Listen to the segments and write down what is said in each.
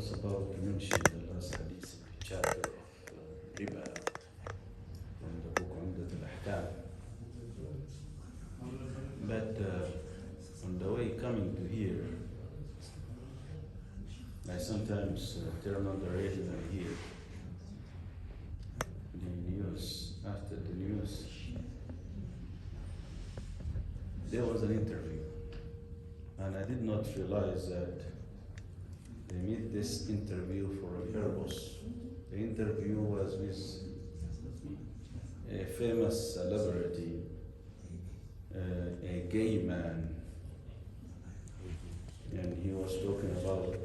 was about to mention the last hadith in the chapter of riba from the book Umdat al-Ahkam. But on the way coming to here, I sometimes turn on the radio and hear the news. After the news, there was an interview, and I did not realize that they made this interview for a purpose. The interview was with a famous celebrity, a gay man, and he was talking about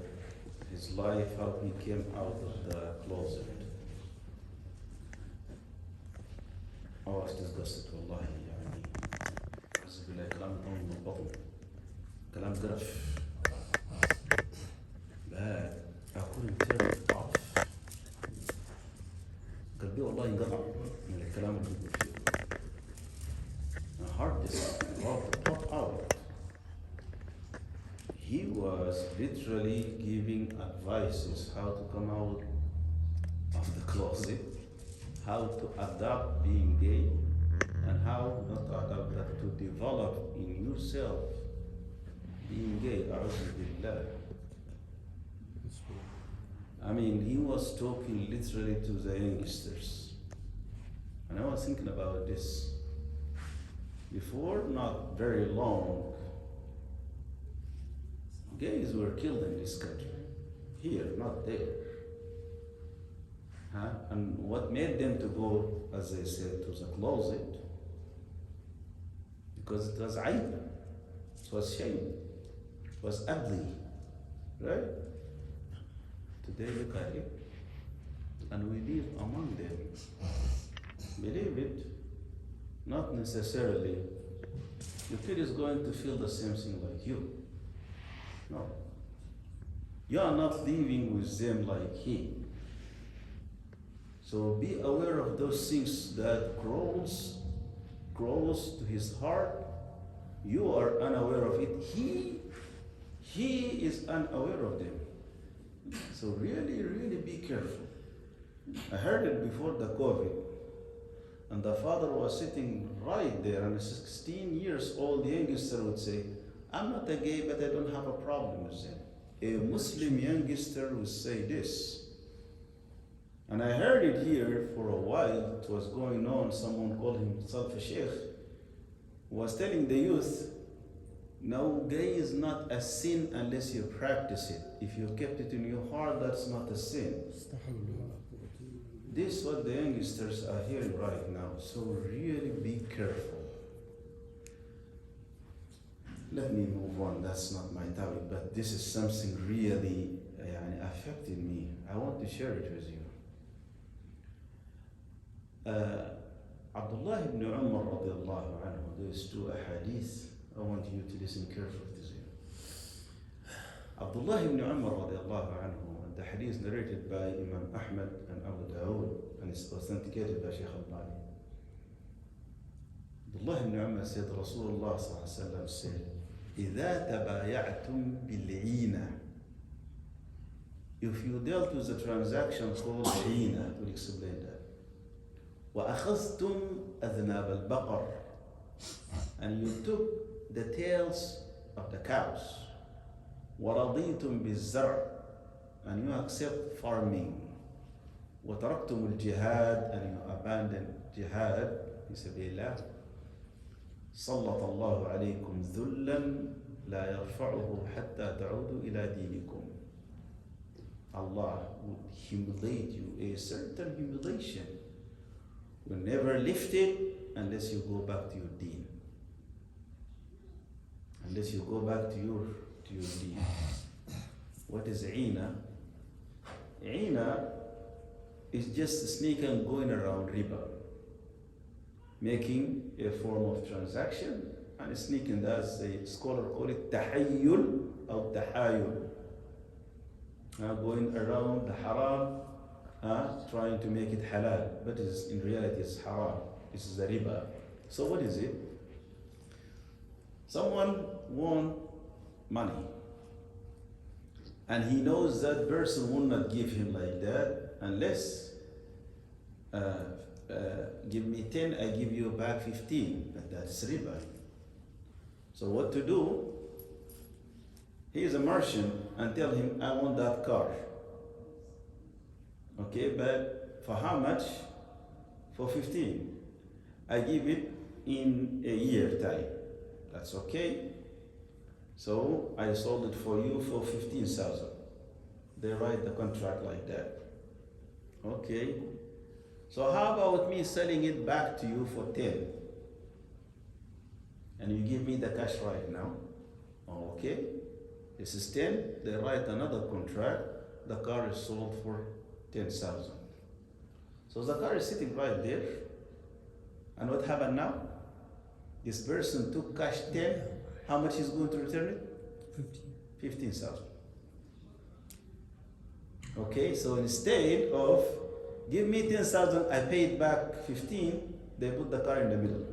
his life, how he came out of the closet. I was disgusted, wallahi. أعوذ بالله كلام طعم من البطن كلام قرف. لا أكون turn off. قلبي والله انقطع من الكلام اللي بيقول فيه. My heart is about to pop out. He was literally giving advices how to come out of the closet, how to adapt being gay, and how not to adapt that, to develop in yourself being gay. A'udhu billah. I mean, he was talking literally to the youngsters. And I was thinking about this. Before, not very long, gays were killed in this country. Here, not there. And what made them to go, as I said, to the closet? Because it was aib, it was shame, it was ugly, right? Today look at it, and we live among them. Believe it, not necessarily your kid is going to feel the same thing like you. No. You are not living with them like he. So be aware of those things that crawls to his heart. You are unaware of it. He is unaware of them. So really, really be careful. I heard it before the COVID, and the father was sitting right there, and a 16 years old youngster would say, I'm not a gay, but I don't have a problem with them. A Muslim youngster would say this. And I heard it here for a while. It was going on. Someone called himself a sheikh, was telling the youth, no, gay is not a sin unless you practice it. If you kept it in your heart, that's not a sin. This is what the youngsters are hearing right now. So really be careful. Let me move on. That's not my topic, but this is something really affected me. I want to share it with you. Abdullah ibn Umar radiallahu anhu, there's two ahadith. I want you to listen carefully to them. Abdullah ibn Umar radiallahu anhu, and the hadith narrated by Imam Ahmad and Abu Dawood, and it's authenticated by Shaykh al-Bani. Abdullah ibn Umar said, Rasulullah sallallahu alaihi wasallam said, إِذَا تَبَايَعْتُمْ بِالْعِينَةِ. If you dealt with a transaction called عِينة, we'll explain that. وَأَخَذْتُمْ أَذْنَابَ الْبَقَرِ, and you took the tails of the cows. وَرَضِيتُمْ بِالزَّرْعِ, and you accept farming. وَتَرَكْتُمُ الْجِهَادِ, and you abandon jihad في سبيل الله. سلط الله عليكم ذلا لا يرفعه حتى تعودوا إلى دينكم. Allah would humiliate you, a certain humiliation will never lift it unless you go back to your deen. Unless you go back to your deen. What is Eena? Eena is just a snake and going around riba, making a form of transaction and sneaking, as the scholar call it, tahayyul or tahayul. Going around the haram, trying to make it halal, but in reality it's haram. This is the riba. So what is it? Someone won money And he knows that person will not give him like that unless give me 10, I give you back 15, but that's riba. So what to do? He is a merchant and tell him, I want that car. Okay, but for how much? For 15. I give it in a year time. That's okay. So I sold it for you for 15,000. They write the contract like that. Okay. So how about me selling it back to you for 10? And you give me the cash right now. Okay. This is 10. They write another contract. The car is sold for 10,000. So the car is sitting right there. And what happened now? This person took cash 10. How much is going to return it? 15,000. Okay, so instead of give me 10,000, I paid back 15, they put the car in the middle.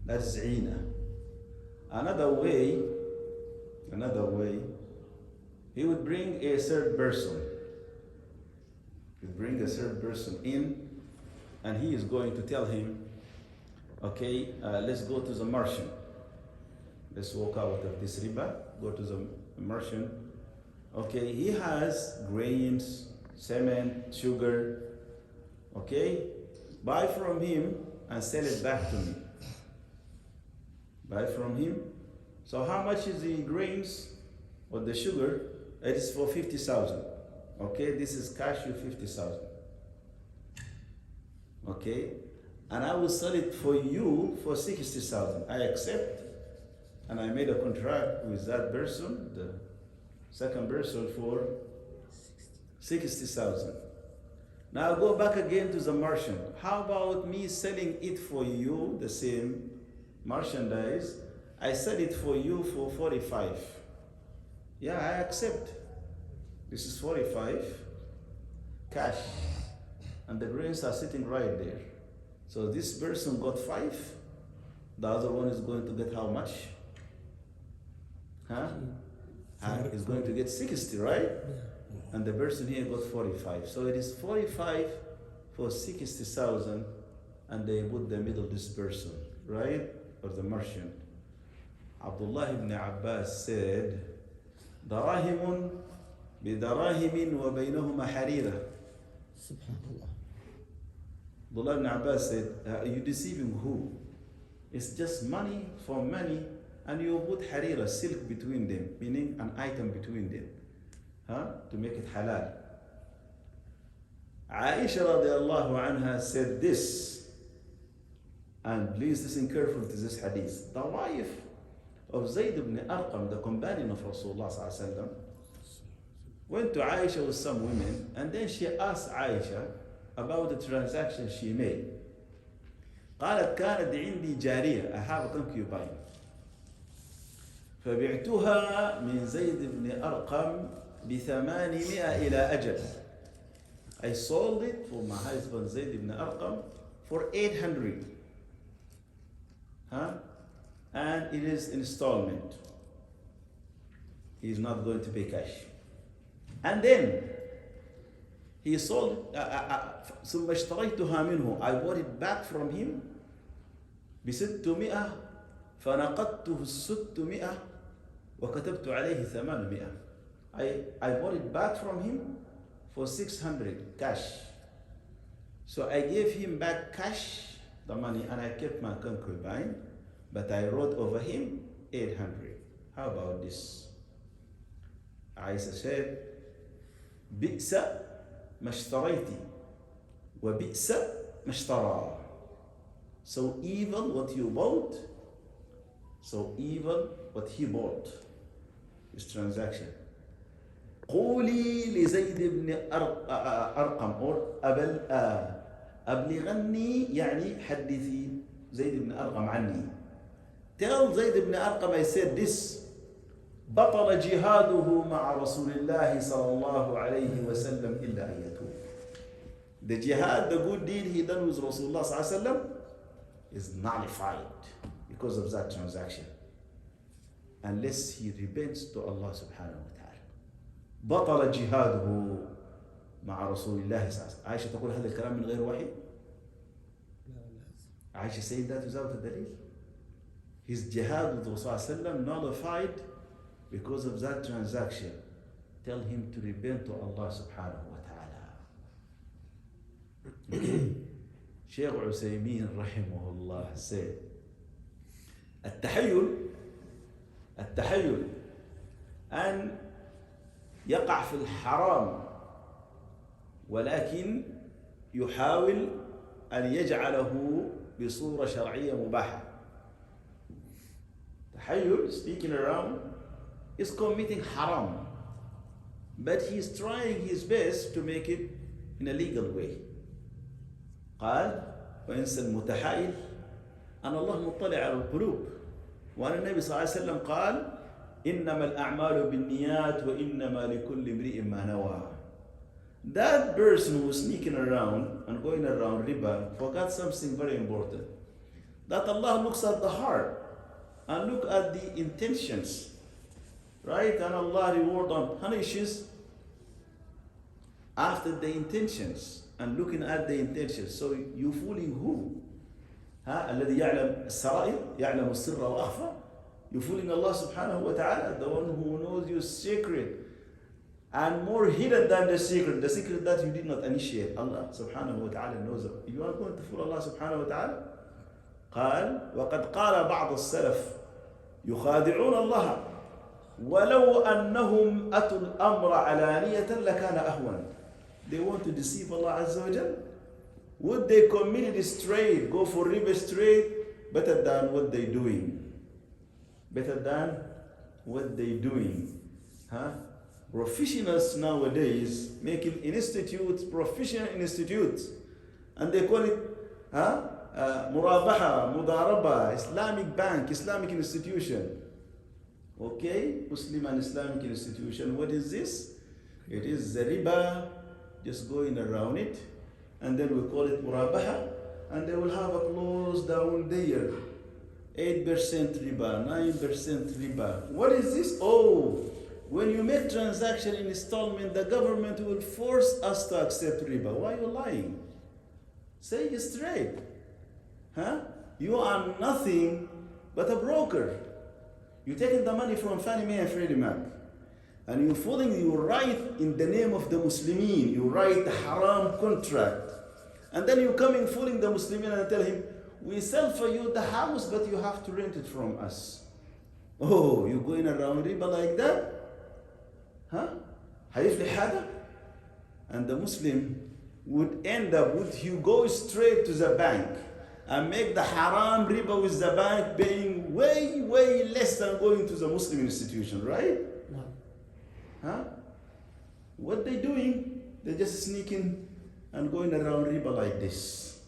That's zina. Another way, he would bring a third person. He would bring a third person in, and he is going to tell him, okay, let's go to the merchant. Let's walk out of this riba, go to the merchant. Okay, he has grains, cement, sugar. Okay, buy from him and sell it back to me. Buy from him. So how much is the grains or the sugar? It is for 50,000. Okay, this is cash you 50,000. Okay, and I will sell it for you for 60,000. I accept. And I made a contract with that person, the second person, for 60,000. Now go back again to the merchant. How about me selling it for you, the same merchandise? I sell it for you for 45. Yeah, I accept. This is 45, cash. And the grains are sitting right there. So this person got 5. The other one is going to get how much? Is going to get 60, right? Yeah. And the person here got 45. So it is 45 for 60,000, and they put the middle this person, right? Or the merchant. Abdullah ibn Abbas said, دراهم بدراهم وبينهما حريرة. Subhanallah. Abdullah ibn Abbas said, are you deceiving who? It's just money for money. And you put harira, silk between them, meaning an item between them, to make it halal. Aisha radiallahu anha said this, and please listen carefully to this hadith. The wife of Zayd ibn Arqam, the companion of Rasulullah sallallahu alaihi wasallam, went to Aisha with some women, and then she asked Aisha about the transaction she made. قالت كانت عندي جارية, I have a concubine. فبعتها من زيد بن أرقم ب800 إلى أجل. I sold it for my husband Zayd ibn Arqam for 800. And it is installment. He is not going to pay cash. And then he sold ثم اشتريتها منه. I bought it back from him ب600 فنقدته 600 وكتبت عليه 800. I bought it back from him for 600 cash. So I gave him back cash, the money, and I kept my concubine, but I wrote over him 800. How about this? Aisha said, بئس ما اشتريتي وبئس ما اشترى. So evil what you bought, so evil what he bought. This transaction. قولي لزيد بن أرقم or أبلغني يعني حدثي زيد بن أرقم عني. Tell زيد بن أرقم I said this. بطل جهاده مع رسول الله صلى الله عليه وسلم إلا أن يتوب. The jihad, the good deed he done with Rasulullah صلى الله عليه وسلم is nullified because of that transaction. Unless he repents to Allah subhanahu wa ta'ala. بطل جهاده مع رسول الله صلى الله عليه وسلم. عائشة تقول هذا الكلام من غير وحي؟ عائشة saying that without a dalil. His jihad with Rasulullah nullified because of that transaction. Tell him to repent to Allah subhanahu wa ta'ala. Okay. Shaykh Usaymin rahimahullah said, التحيل أن يقع في الحرام ولكن يحاول أن يجعله بصورة شرعية مباحة. تحيل, speaking around, is committing haram, but he is trying his best to make it in a legal way. قال وينسى المتحايل أن الله مطلع على القلوب وأن النبي صلى الله عليه وسلم قال إنما الأعمال بالنيات وإنما لكل امرئ ما نوى. That person who was sneaking around and going around riba forgot something very important. That Allah looks at the heart and look at the intentions, right? And Allah reward and punishes after the intentions and looking at the intentions. So you fooling who? الذي يعلم السرائر يعلم السر وأخفى. You fooling Allah subhanahu wa ta'ala, the one who knows your secret and more hidden than the secret that you did not initiate. Allah subhanahu wa ta'ala knows it. You are going to fool Allah subhanahu wa ta'ala. قال وقد قال بعض السلف يخادعون الله ولو أنهم أتوا الأمر علانية لكان أهون. They want to deceive Allah Azza wa Jal. Would they commit it straight, go for riba straight, better than what they doing? Better than what they doing? Professionals nowadays making institutes, professional institutes, and they call it murabaha, mudaraba, Islamic bank, Islamic institution. Okay, Muslim and Islamic institution. What is this? It is the riba, just going around it, and then we call it murabaha, and they will have a close down there. 8% riba, 9% riba. What is this? Oh, when you make transaction in installment, the government will force us to accept riba. Why are you lying? Say it straight. You are nothing but a broker. You're taking the money from Fannie Mae and Freddie Mac, and you're fooling, you write in the name of the Muslimin, you write a haram contract, and then you're coming fooling the Muslimin and tell him, we sell for you the house, but you have to rent it from us. Oh, you're going around riba like that? هيفلح هذا? And the Muslim would end up, would you go straight to the bank and make the haram riba with the bank paying way, way less than going to the Muslim institution, right? No. What they doing? They're just sneaking and going around riba like this.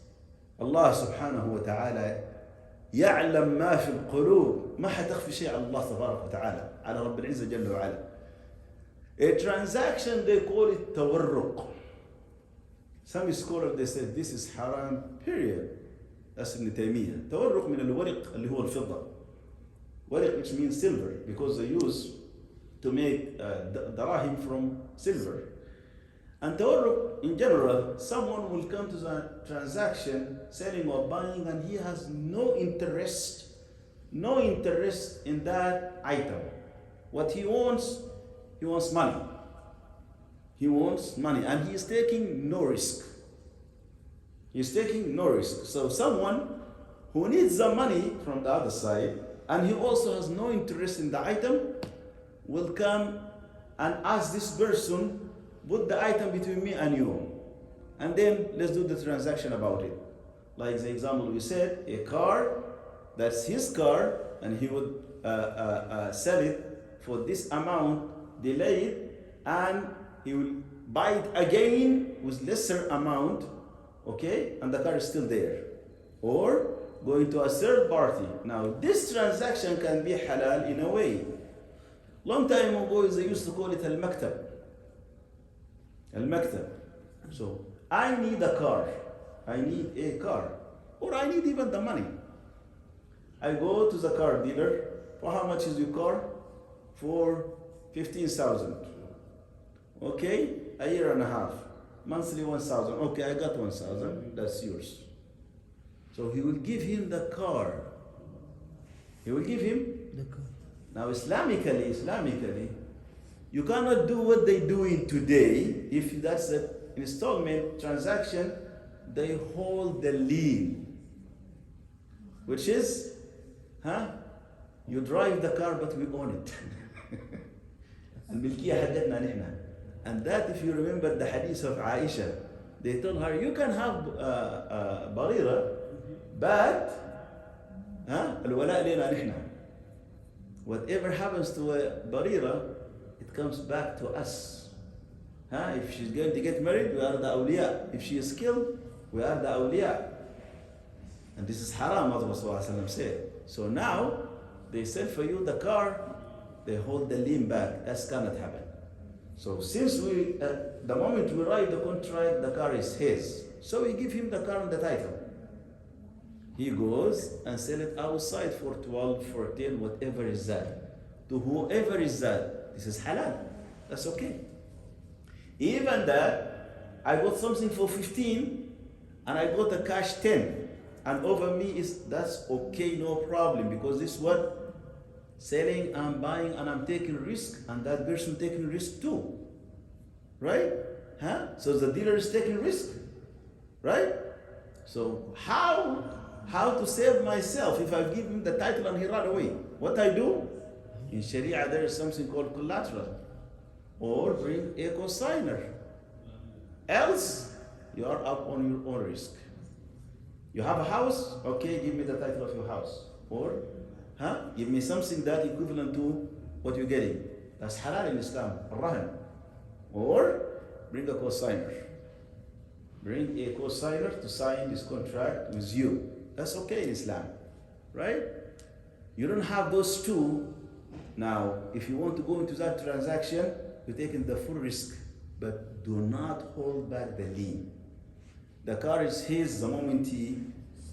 Allah subhanahu wa ta'ala يعلم ما في القلوب. ما حتخفي شيء على الله تبارك وتعالى على رب العزة جل وعلا. A transaction, they call it تورق. Some scholars, they said this is haram, period. That's Ibn Taymiyyah. تورق من الورق اللي هو الفضة. ورق, which means silver, because they use to make darahim from silver. And tawarruq, in general, someone will come to the transaction, selling or buying, and he has no interest in that item. What he wants money. He wants money, and he is taking no risk. So someone who needs the money from the other side, and he also has no interest in the item, will come and ask this person, put the item between me and you, and then let's do the transaction about it. Like the example we said, a car, that's his car, and he would sell it for this amount, delay it, and he will buy it again with lesser amount, okay, and the car is still there. Or going to a third party. Now this transaction can be halal in a way. Long time ago, they used to call it al-maktab. Al-maktab. So, I need a car. Or I need even the money. I go to the car dealer. For how much is your car? For 15,000. Okay, a year and a half. Monthly 1,000. Okay, I got 1,000. That's yours. So he will give him the car. He will give him the car. Now, Islamically, you cannot do what they doing today. If that's an installment transaction, they hold the lien, which is, you drive the car, but we own it. الملكية حقتنا نحن. And that, if you remember the hadith of Aisha, they told her, you can have barira, but الولاء لنا نحن. Whatever happens to a barira, it comes back to us. If she's going to get married, we are the awliya. If she is killed, we are the awliya. And this is haram, as Rasulullah said. So now, they sell for you the car, they hold the lien back. That cannot happen. So since the moment we write the contract, the car is his. So we give him the car and the title. He goes and sell it outside for 12, 14, whatever is that. To whoever is that, this is halal. That's okay. Even that, I got something for 15 and I got a cash 10. And over me that's okay, no problem, because this is what selling and buying, and I'm taking risk, and that person taking risk too. Right? So the dealer is taking risk. Right? So how to save myself if I give him the title and he run away? What I do? In Sharia there is something called collateral, or bring a consignor. Else you are up on your own risk. You have a house? Okay, give me the title of your house. Or give me something that equivalent to what you're getting. That's halal in Islam, rahan. Or bring a cosigner. Bring a cosigner to sign this contract with you. That's okay in Islam, right? You don't have those two. Now, if you want to go into that transaction, you're taking the full risk, but do not hold back the lien. The car is his the moment he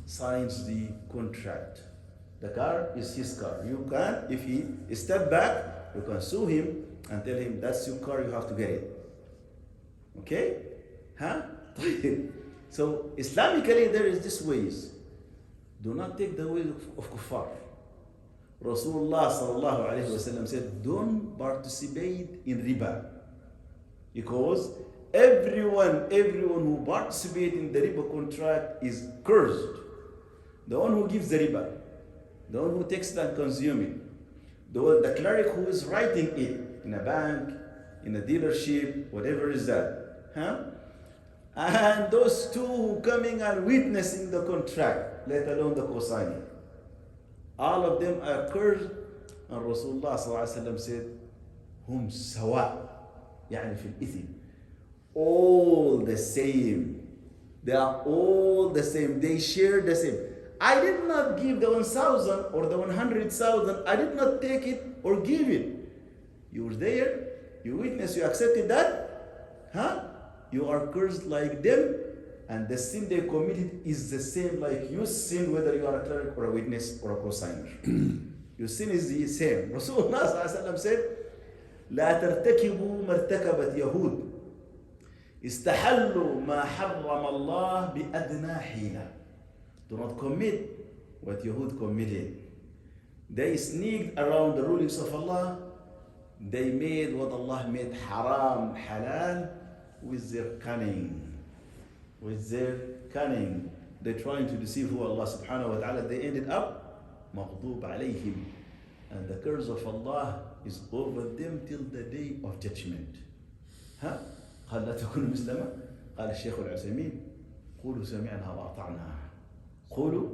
signs the contract. The car is his car. You can, if he step back, you can sue him and tell him, that's your car, you have to get it. Okay? So, Islamically, there is this ways. Do not take the way of kuffar. Rasulullah sallallahu alayhi wa sallam said, don't participate in riba. Because everyone who participates in the riba contract is cursed. The one who gives the riba, the one who takes it and consumes it, the cleric who is writing it in a bank, in a dealership, whatever is that. And those two who coming and witnessing the contract, let alone the cosigning. All of them are cursed. And Rasulullah sallallahu alayhi wa sallam said, hum sawa, يعني في الإثم. All the same. They are all the same. They share the same. I did not give the 1,000 or the 100,000. I did not take it or give it. You were there. You witnessed. You accepted that. You are cursed like them. And the sin they committed is the same like you sin, whether you are a cleric or a witness or a cosigner. Your sin is the same. Rasulullah sallallahu alaihi wasallam said, لا ترتكبوا مرتكبة يهود استحلوا ما حرم الله بأدنى حيلة. Do not commit what Yahud committed. They sneaked around the rulings of Allah. They made what Allah made haram, halal, with their cunning. With their cunning. They're trying to deceive who Allah subhanahu wa ta'ala. They ended up مغضوب عليهم. And the curse of Allah is over them till the day of judgment. قال لا تكونوا مسلما. قال الشيخ العثيمين قولوا سمعنا وأطعنا. قولوا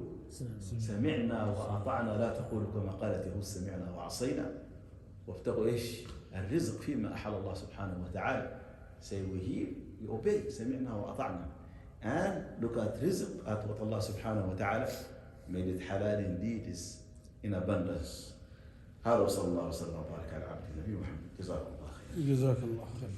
سمعنا وأطعنا لا تقولوا كما قالت يهود سمعنا وعصينا. وابتغوا ايش؟ الرزق فيما أحل الله سبحانه وتعالى. Say we hear, we obey. سمعنا وأطعنا. And look at rizq, at what Allah subhanahu wa ta'ala made it halal indeed, is in abundance. هذا وصلى الله وسلم وبارك على عبد النبي محمد. جزاكم الله خير. جزاك الله خير.